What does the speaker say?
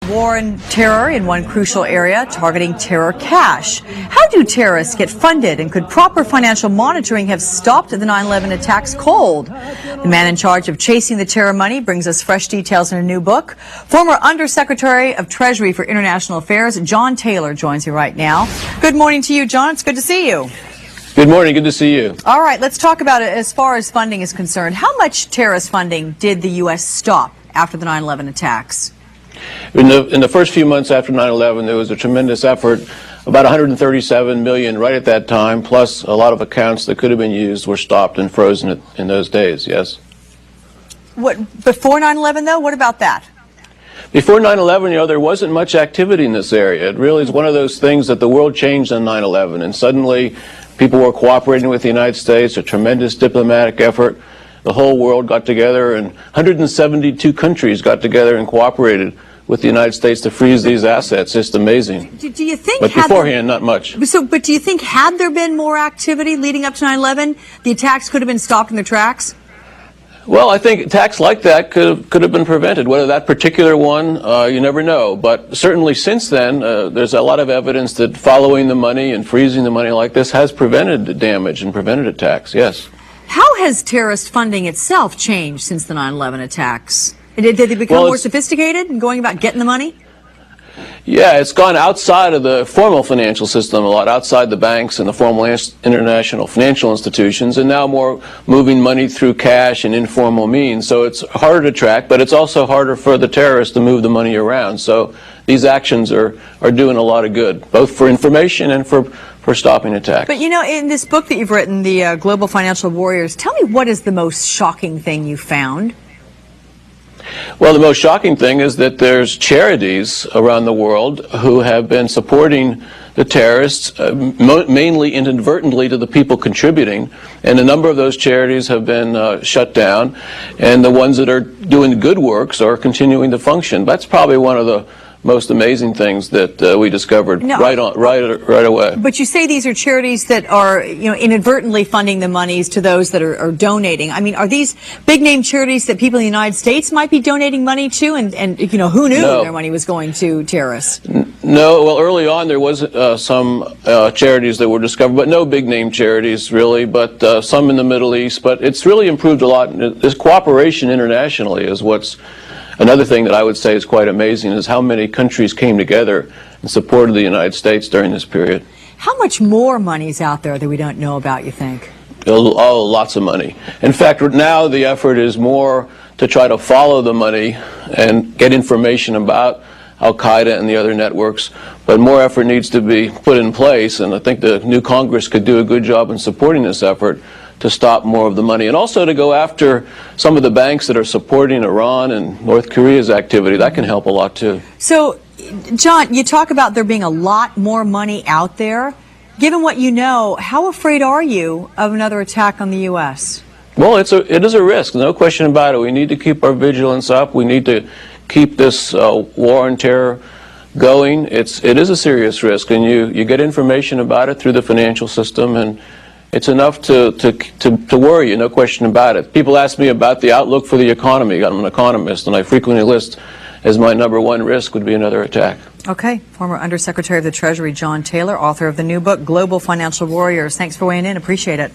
war and terror in one crucial area, targeting terror cash. How do terrorists get funded, and could proper financial monitoring have stopped the 9/11 attacks cold? The man in charge of chasing the terror money brings us fresh details in a new book. Former Undersecretary of Treasury for International Affairs, John Taylor, joins me right now. Good morning to you, John. It's good to see you. Good morning. Good to see you. All right, let's talk about it as far as funding is concerned. How much terrorist funding did the U.S. stop after the 9/11 attacks? In the first few months after 9/11, there was a tremendous effort, about $137 million right at that time, plus a lot of accounts that could have been used were stopped and frozen in those days, yes. What, before 9/11, though? What about that? Before 9/11, there wasn't much activity in this area. It really is one of those things that the world changed on 9/11, and suddenly people were cooperating with the United States, a tremendous diplomatic effort. The whole world got together, and 172 countries got together and cooperated with the United States to freeze these assets. Just amazing. Do you think? But beforehand, not much. But do you think had there been more activity leading up to 9/11, the attacks could have been stopped in their tracks? Well, I think attacks like that could have been prevented. Whether that particular one, you never know. But certainly since then, there's a lot of evidence that following the money and freezing the money like this has prevented damage and prevented attacks, yes. How has terrorist funding itself changed since the 9/11 attacks? Did they become more sophisticated in going about getting the money? Yeah, it's gone outside of the formal financial system a lot, outside the banks and the formal international financial institutions, and now more moving money through cash and informal means. So it's harder to track, but it's also harder for the terrorists to move the money around. So these actions are doing a lot of good, both for information and for stopping attacks. But in this book that you've written, the Global Financial Warriors, tell me, what is the most shocking thing you found? Well, the most shocking thing is that there's charities around the world who have been supporting the terrorists, mainly inadvertently to the people contributing, and a number of those charities have been shut down, and the ones that are doing good works are continuing to function. That's probably one of the most amazing things that we discovered right away. But you say these are charities that are, inadvertently funding the monies to those that are donating. I mean, are these big name charities that people in the United States might be donating money to, and who knew their money was going to terrorists? No. Well, early on there was some charities that were discovered, but no big name charities really, but some in the Middle East. But it's really improved a lot. This cooperation internationally is what's another thing that I would say is quite amazing, is how many countries came together and supported the United States during this period. How much more money is out there that we don't know about, you think? Oh, lots of money. In fact, now the effort is more to try to follow the money and get information about Al-Qaeda and the other networks, but more effort needs to be put in place, and I think the new Congress could do a good job in supporting this effort to stop more of the money, and also to go after some of the banks that are supporting Iran and North Korea's activity. That can help a lot too. So, John, you talk about there being a lot more money out there. Given what you know, how afraid are you of another attack on the U.S.? Well, it is a risk, no question about it. We need to keep our vigilance up. We need to keep this war on terror going. It is a serious risk, and you get information about it through the financial system, and it's enough to worry you, no question about it. People ask me about the outlook for the economy. I'm an economist, and I frequently list as my #1 risk would be another attack. Okay. Former Undersecretary of the Treasury John Taylor, author of the new book, Global Financial Warriors. Thanks for weighing in. Appreciate it.